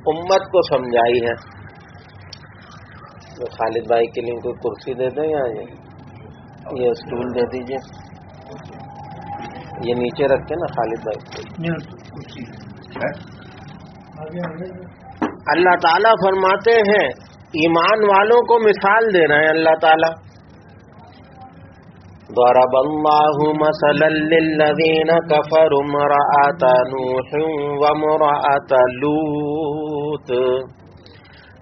امت کو سمجھائی ہے. خالد بھائی کے لیے کوئی کرسی دے دیں یا یہ اسٹول دے دیجیے. یہ نیچے رکھ کے نا خالد بھائی. اللہ تعالیٰ فرماتے ہیں ایمان والوں کو مثال دے رہے ہیں اللہ تعالیٰ. ضرب اللہ مثلا للذین کفروا امرأۃ نوح وامرأۃ لوط.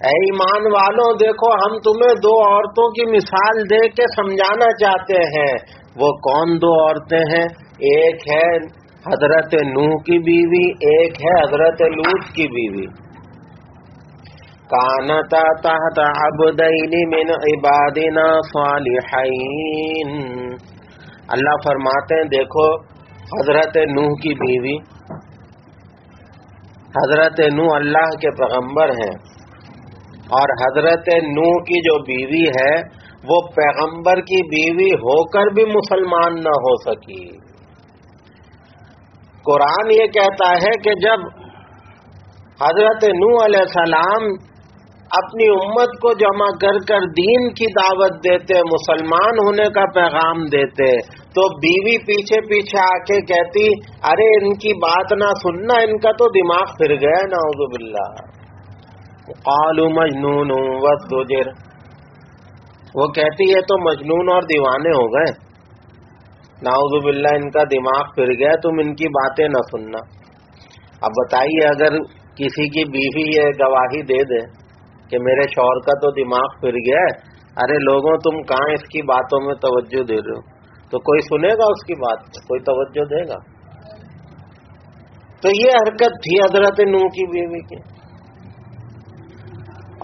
اے ایمان والوں دیکھو ہم تمہیں دو عورتوں کی مثال دے کے سمجھانا چاہتے ہیں. وہ کون دو عورتیں ہیں؟ ایک ہے حضرت نوح کی بیوی، ایک ہے حضرت لوط کی بیوی. کانتا تحت عبدین من عبادنا صالحین. اللہ فرماتے ہیں دیکھو حضرت نوح کی بیوی، حضرت نوح اللہ کے پیغمبر ہیں، اور حضرت نوح کی جو بیوی ہے وہ پیغمبر کی بیوی ہو کر بھی مسلمان نہ ہو سکی. قرآن یہ کہتا ہے کہ جب حضرت نوح علیہ السلام اپنی امت کو جمع کر کر دین کی دعوت دیتے، مسلمان ہونے کا پیغام دیتے، تو بیوی پیچھے پیچھے آ کے کہتی ارے ان کی بات نہ سننا، ان کا تو دماغ پھر گیا. نعوذ باللہ. قالوا مجنون وازدجر. وہ کہتی ہے تو مجنون اور دیوانے ہو گئے. نعوذ باللہ، ان کا دماغ پھر گیا، تم ان کی باتیں نہ سننا. اب بتائیے اگر کسی کی بیوی یہ گواہی دے دے کہ میرے شوہر کا تو دماغ پھر گیا ہے، ارے لوگوں تم کہاں اس کی باتوں میں توجہ دے رہے ہو، تو کوئی سنے گا اس کی بات کو؟ کوئی توجہ دے گا؟ تو یہ حرکت تھی حضرت نوح کی بیوی کی.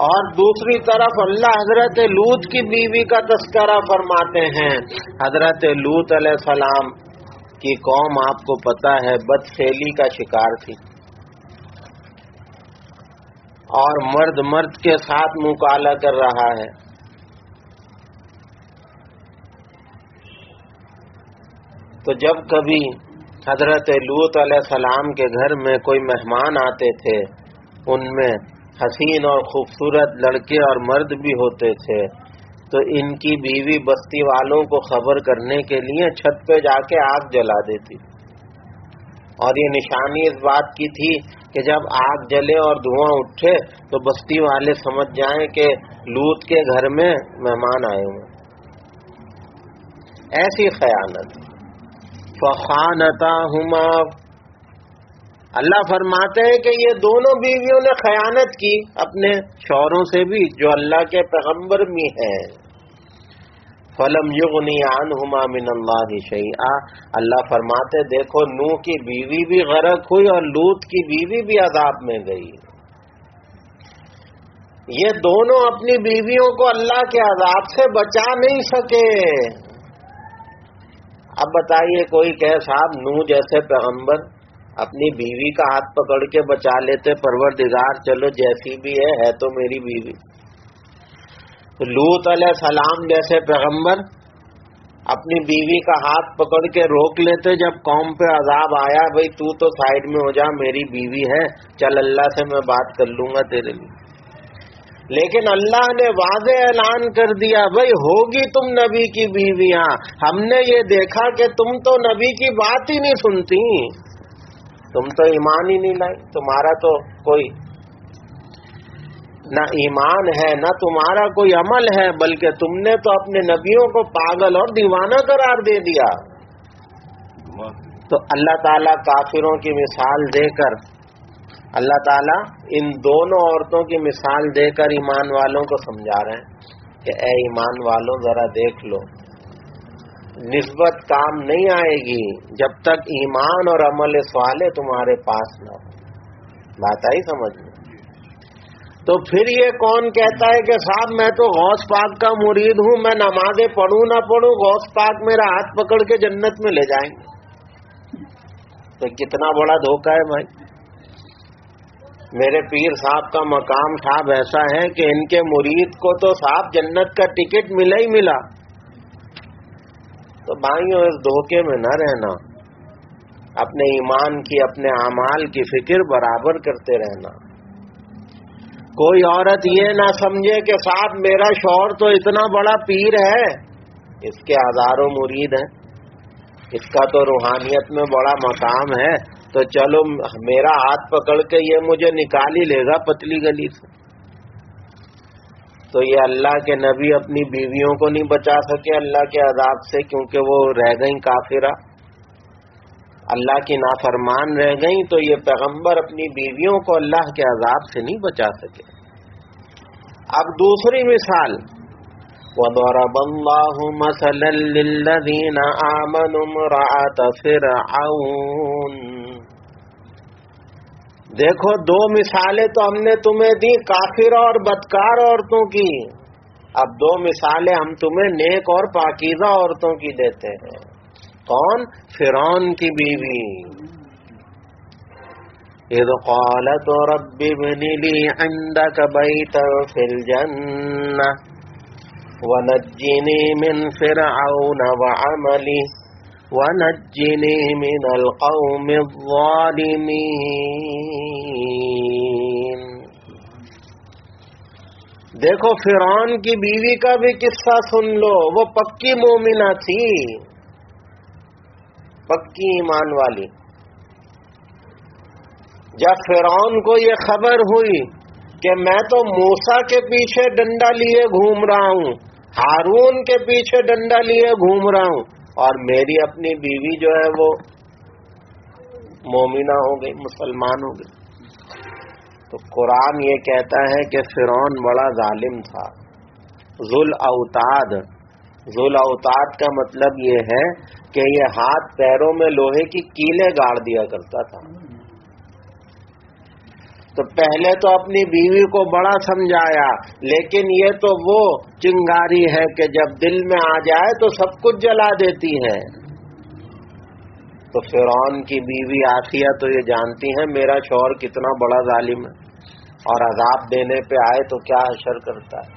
اور دوسری طرف اللہ حضرت لوط کی بیوی کا تذکرہ فرماتے ہیں. حضرت لوط علیہ السلام کی قوم آپ کو پتہ ہے بدفعلی کا شکار تھی، اور مرد مرد کے ساتھ مکالمہ کر رہا ہے. تو جب کبھی حضرت لوط علیہ السلام کے گھر میں کوئی مہمان آتے تھے، ان میں حسین اور خوبصورت لڑکے اور مرد بھی ہوتے تھے، تو ان کی بیوی بستی والوں کو خبر کرنے کے لیے چھت پہ جا کے آگ جلا دیتی. اور یہ نشانی اس بات کی تھی کہ جب آگ جلے اور دھواں اٹھے تو بستی والے سمجھ جائیں کہ لوط کے گھر میں مہمان آئے ہوئے. ایسی خیانت. فخانتاہما. اللہ فرماتے ہیں کہ یہ دونوں بیویوں نے خیانت کی اپنے شوہروں سے بھی جو اللہ کے پیغمبر بھی ہیں. فلم یغنی عنہما من اللہ شیئا. اللہ فرماتے دیکھو نوح کی بیوی بھی غرق ہوئی اور لوط کی بیوی بھی عذاب میں گئی. یہ دونوں اپنی بیویوں کو اللہ کے عذاب سے بچا نہیں سکے. اب بتائیے کوئی کہے صاحب نوح جیسے پیغمبر اپنی بیوی کا ہاتھ پکڑ کے بچا لیتے، پروردگار چلو جیسی بھی ہے تو میری بیوی. لوط علیہ السلام جیسے پیغمبر اپنی بیوی کا ہاتھ پکڑ کے روک لیتے جب قوم پہ عذاب آیا، بھئی تو سائیڈ میں ہو جا، میری بیوی ہے، چل اللہ سے میں بات کر لوں گا تیرے لیے. لیکن اللہ نے واضح اعلان کر دیا بھئی ہوگی تم نبی کی بیویاں، ہم نے یہ دیکھا کہ تم تو نبی کی بات ہی نہیں سنتی، تم تو ایمان ہی نہیں لائی، تمہارا تو کوئی نہ ایمان ہے نہ تمہارا کوئی عمل ہے، بلکہ تم نے تو اپنے نبیوں کو پاگل اور دیوانہ قرار دے دیا. تو اللہ تعالیٰ کافروں کی مثال دے کر، اللہ تعالیٰ ان دونوں عورتوں کی مثال دے کر ایمان والوں کو سمجھا رہے ہیں کہ اے ایمان والوں ذرا دیکھ لو، نسبت کام نہیں آئے گی جب تک ایمان اور عمل صالح تمہارے پاس نہ ہو. بات آئی سمجھ میں؟ تو پھر یہ کون کہتا ہے کہ صاحب میں تو غوث پاک کا مرید ہوں، میں نمازیں پڑھوں نہ پڑھوں غوث پاک میرا ہاتھ پکڑ کے جنت میں لے جائیں گے؟ تو کتنا بڑا دھوکہ ہے بھائی. میرے پیر صاحب کا مقام صاحب ایسا ہے کہ ان کے مرید کو تو صاحب جنت کا ٹکٹ ملا ہی ملا. تو بھائیوں اس دھوکے میں نہ رہنا، اپنے ایمان کی، اپنے اعمال کی فکر برابر کرتے رہنا. کوئی عورت یہ نہ سمجھے کہ صاحب میرا شوہر تو اتنا بڑا پیر ہے، اس کے ہزاروں مرید ہیں، اس کا تو روحانیت میں بڑا مقام ہے، تو چلو میرا ہاتھ پکڑ کے یہ مجھے نکال ہی لے گا پتلی گلی سے۔ تو یہ اللہ کے نبی اپنی بیویوں کو نہیں بچا سکے اللہ کے عذاب سے، کیونکہ وہ رہ گئیں کافرہ، اللہ کی نافرمان رہ گئیں، تو یہ پیغمبر اپنی بیویوں کو اللہ کے عذاب سے نہیں بچا سکے۔ اب دوسری مثال، وَضَرَبَ اللَّهُ مَثَلًا لِّلَّذِينَ آمَنُوا امْرَأَتَ فِرْعَوْنَ۔ دیکھو دو مثالیں تو ہم نے تمہیں دی کافرہ اور بدکار عورتوں کی، اب دو مثالیں ہم تمہیں نیک اور پاکیزہ عورتوں کی دیتے ہیں۔ کون؟ فرعون کی بیوی۔ اذ قالت رب ابن لی عندک بیتا فی الجنہ ونجنی من فرعون وعملہ ونجنی من القوم الظالمین۔ دیکھو فرعون کی بیوی کا بھی قصہ سن لو، وہ پکی مومنہ تھی، پکی ایمان والی۔ جب فرعون کو یہ خبر ہوئی کہ میں تو موسیٰ کے پیچھے ڈنڈا لیے گھوم رہا ہوں، ہارون کے پیچھے ڈنڈا لیے گھوم رہا ہوں، اور میری اپنی بیوی جو ہے وہ مومنہ ہو گئی، مسلمان ہو گئی، تو قرآن یہ کہتا ہے کہ فرعون بڑا ظالم تھا، ذل اوتاد۔ ذل اوتاد کا مطلب یہ ہے کہ یہ ہاتھ پیروں میں لوہے کی کیلیں گاڑ دیا کرتا تھا۔ تو پہلے تو اپنی بیوی کو بڑا سمجھایا، لیکن یہ تو وہ چنگاری ہے کہ جب دل میں آ جائے تو سب کچھ جلا دیتی ہے۔ تو فرعون کی بیوی آسیہ تو یہ جانتی ہیں میرا شوہر کتنا بڑا ظالم ہے، اور عذاب دینے پہ آئے تو کیا حشر کرتا ہے،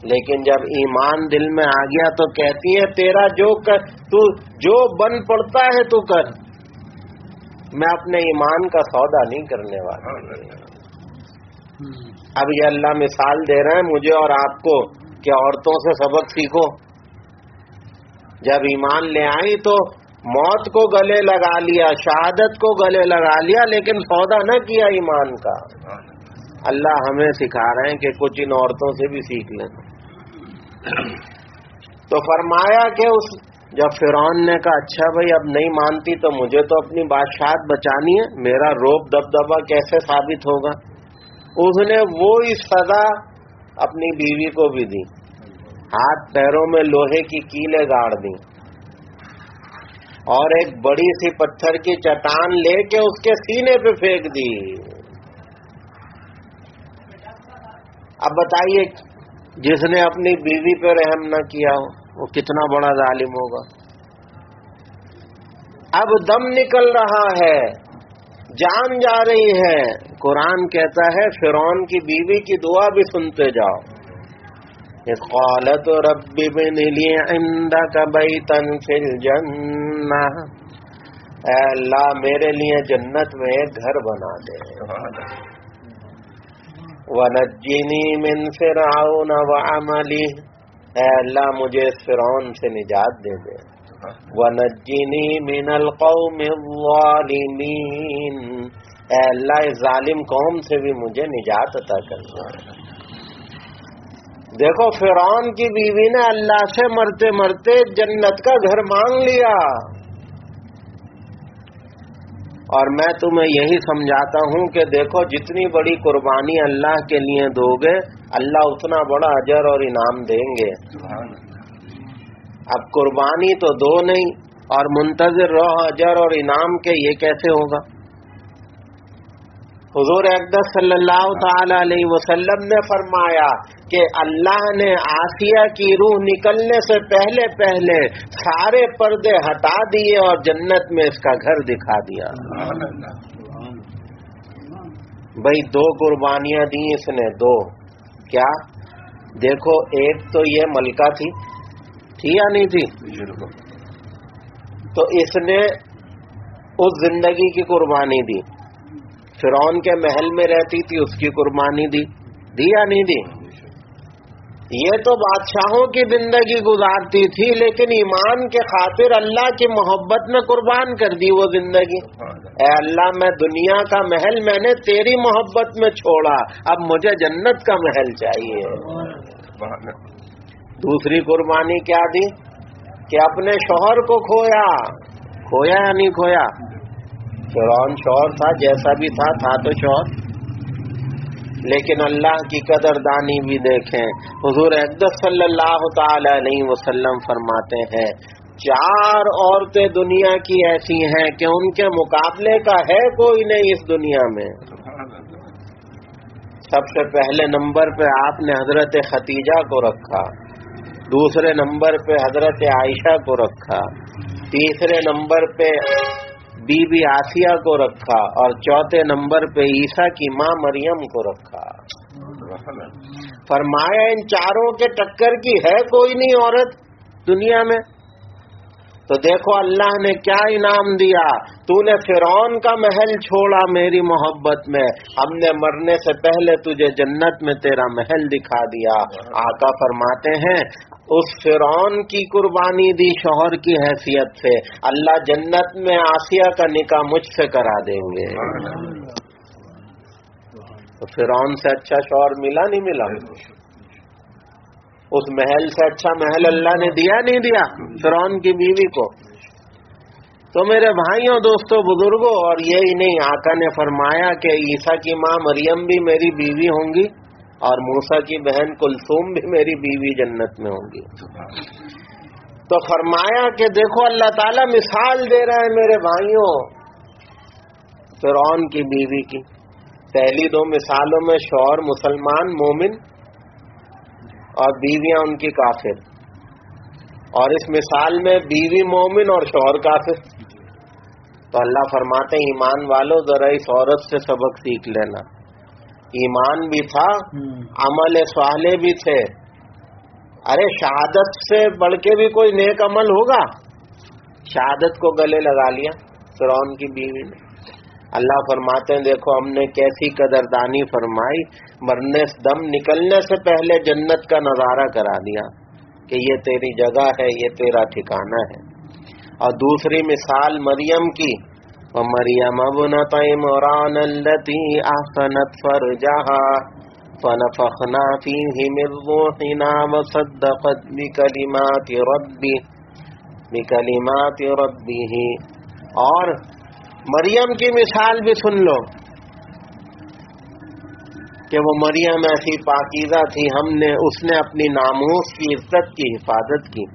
لیکن جب ایمان دل میں آ گیا تو کہتی ہے تیرا جو بن پڑتا ہے تو کر، میں اپنے ایمان کا سودا نہیں کرنے والا۔ اب یہ اللہ مثال دے رہے ہیں مجھے اور آپ کو کہ عورتوں سے سبق سیکھو، جب ایمان لے آئی تو موت کو گلے لگا لیا، شہادت کو گلے لگا لیا، لیکن سودا نہ کیا ایمان کا۔ اللہ ہمیں سکھا رہے ہیں کہ کچھ ان عورتوں سے بھی سیکھ لیں۔ تو فرمایا کہ جب فرعون نے کہا اچھا بھائی اب نہیں مانتی تو مجھے تو اپنی بادشاہت بچانی ہے، میرا روب دبدبہ کیسے ثابت ہوگا، اس نے وہی سزا اپنی بیوی کو بھی دی، ہاتھ پیروں میں لوہے کی کیلیں گاڑ دی، اور ایک بڑی سی پتھر کی چٹان لے کے اس کے سینے پہ پھینک دی۔ اب بتائیے جس نے اپنی بیوی پہ رحم نہ کیا ہو وہ کتنا بڑا ظالم ہوگا۔ اب دم نکل رہا ہے، جان جا رہی ہے، قرآن کہتا ہے فرعون کی بیوی کی دعا بھی سنتے جاؤ۔ اذ قالت رب ابن لی عندک بیتا فی الجنہ، اے اللہ میرے لیے جنت میں ایک گھر بنا دے، وَنَجِّنِي مِن فِرْعَوْنَ وَعَمَلِهِ، اے اللہ مجھے اس فرعون سے نجات دے دے، وَنَجِّنِي مِنَ الْقَوْمِ الظَّالِمِينَ، اے اللہ اس ظالم قوم سے بھی مجھے نجات عطا کر دے۔ دیکھو فرعون کی بیوی نے اللہ سے مرتے مرتے جنت کا گھر مانگ لیا، اور میں تمہیں یہی سمجھاتا ہوں کہ دیکھو جتنی بڑی قربانی اللہ کے لیے دو گے اللہ اتنا بڑا اجر اور انعام دیں گے۔ اب قربانی تو دو نہیں اور منتظر رہو اجر اور انعام کے، یہ کیسے ہوگا؟ حضور اقدس صلی اللہ تعالی علیہ وسلم نے فرمایا کہ اللہ نے آسیہ کی روح نکلنے سے پہلے پہلے سارے پردے ہٹا دیے اور جنت میں اس کا گھر دکھا دیا۔ بھائی دو قربانیاں دی اس نے، دو کیا؟ دیکھو ایک تو یہ ملکہ تھی یا نہیں تھی؟ تو اس نے اس زندگی کی قربانی دی، فرعون کے محل میں رہتی تھی اس کی قربانی دی، دی یا نہیں دی؟ یہ تو بادشاہوں کی زندگی گزارتی تھی، لیکن ایمان کے خاطر اللہ کی محبت میں قربان کر دی وہ زندگی۔ اے اللہ، میں دنیا کا محل میں نے تیری محبت میں چھوڑا، اب مجھے جنت کا محل چاہیے۔ دوسری قربانی کیا دی کہ اپنے شوہر کو کھویا یا نہیں کھویا؟ فرعون شوہر تھا، جیسا بھی تھا تو شوہر، لیکن اللہ کی قدردانی بھی دیکھیں۔ حضور اقدس صلی اللہ تعالی علیہ وسلم فرماتے ہیں 4 عورتیں دنیا کی ایسی ہیں کہ ان کے مقابلے کا ہے کوئی نہیں اس دنیا میں۔ سب سے پہلے نمبر پہ آپ نے حضرت خدیجہ کو رکھا، دوسرے نمبر پہ حضرت عائشہ کو رکھا، تیسرے نمبر پہ بی بی آسیہ کو رکھا، اور چوتھے نمبر پہ عیسیٰ کی ماں مریم کو رکھا۔ فرمایا ان 4 کے ٹکر کی ہے کوئی نہیں عورت دنیا میں۔ تو دیکھو اللہ نے کیا انعام دیا، تو نے فرعون کا محل چھوڑا میری محبت میں، ہم نے مرنے سے پہلے تجھے جنت میں تیرا محل دکھا دیا۔ آقا فرماتے ہیں اس فرعون کی قربانی دی شوہر کی حیثیت سے، اللہ جنت میں آسیہ کا نکاح مجھ سے کرا دیں گے۔ تو فرعون سے اچھا شوہر ملا نہیں ملا؟ اس محل سے اچھا محل اللہ نے دیا نہیں دیا فرعون کی بیوی کو؟ تو میرے بھائیوں، دوستوں، بزرگوں، اور یہی نہیں، آقا نے فرمایا کہ عیسیٰ کی ماں مریم بھی میری بیوی ہوں گی، اور موسیٰ کی بہن کلثوم بھی میری بیوی جنت میں ہوں گی۔ تو فرمایا کہ دیکھو اللہ تعالیٰ مثال دے رہا ہے میرے بھائیوں فرعون کی بیوی کی۔ پہلی 2 مثالوں میں شوہر مسلمان مومن اور بیویاں ان کی کافر، اور اس مثال میں بیوی مومن اور شوہر کافر۔ تو اللہ فرماتے ہیں ایمان والو ذرا اس عورت سے سبق سیکھ لینا، ایمان بھی تھا، عمل صالح بھی تھے۔ ارے شہادت سے بڑھ کے بھی کوئی نیک عمل ہوگا؟ شہادت کو گلے لگا لیا فرعون کی بیوی نے۔ اللہ فرماتے ہیں دیکھو ہم نے کیسی قدردانی فرمائی، مرنے دم نکلنے سے پہلے جنت کا نظارہ کرا دیا کہ یہ تیری جگہ ہے، یہ تیرا ٹھکانہ ہے۔ اور دوسری مثال مریم کی، وَمَرْيَمَ ابْنَتَ عِمْرَانَ الَّتِي أَحْصَنَتْ فَرْجَهَا فَنَفَخْنَا فِيهِ مِنْ رُوحِنَا وَصَدَّقَتْ بِكَلِمَاتِ رَبِّهِ۔ اور مریم کی مثال بھی سن لو کہ وہ مریم ایسی پاکیزہ تھی، اس نے اپنی ناموس کی عزت کی حفاظت کی۔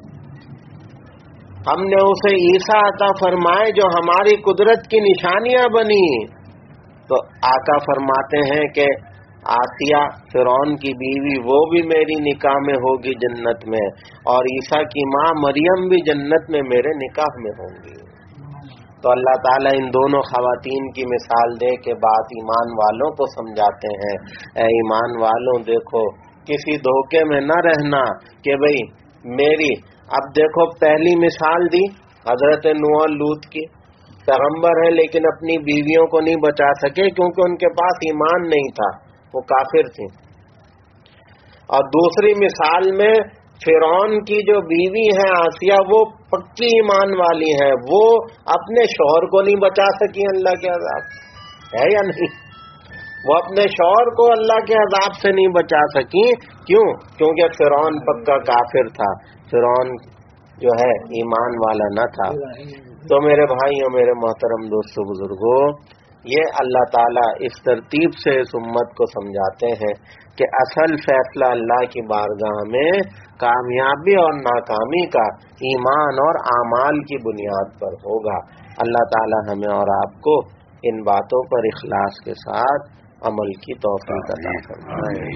ہم نے اسے عیسیٰ عطا فرمائے جو ہماری قدرت کی نشانیاں بنی۔ تو آقا فرماتے ہیں کہ آسیہ فرعون کی بیوی وہ بھی میری نکاح میں ہوگی جنت میں، اور عیسیٰ کی ماں مریم بھی جنت میں میرے نکاح میں ہوں گی۔ تو اللہ تعالیٰ ان دونوں خواتین کی مثال دے کے بات ایمان والوں کو سمجھاتے ہیں۔ اے ایمان والوں، دیکھو کسی دھوکے میں نہ رہنا کہ بھئی میری، اب دیکھو پہلی مثال دی حضرت نوح لوط کی، پیغمبر ہے لیکن اپنی بیویوں کو نہیں بچا سکے کیونکہ ان کے پاس ایمان نہیں تھا، وہ کافر تھی۔ اور دوسری مثال میں فرعون کی جو بیوی ہے آسیہ، وہ پکی ایمان والی ہے، وہ اپنے شوہر کو نہیں بچا سکی اللہ کے عذاب، ہے یا نہیں؟ وہ اپنے شوہر کو اللہ کے عذاب سے نہیں بچا سکی، کیوں؟ کیونکہ فرعون پکا کافر تھا، فرعون جو ہے ایمان والا نہ تھا۔ تو میرے بھائیوں، میرے محترم دوستو، بزرگوں، یہ اللہ تعالیٰ اس ترتیب سے اس امت کو سمجھاتے ہیں کہ اصل فیصلہ اللہ کی بارگاہ میں کامیابی اور ناکامی کا ایمان اور اعمال کی بنیاد پر ہوگا۔ اللہ تعالیٰ ہمیں اور آپ کو ان باتوں پر اخلاص کے ساتھ عمل کی توفیق عطا فرمائے۔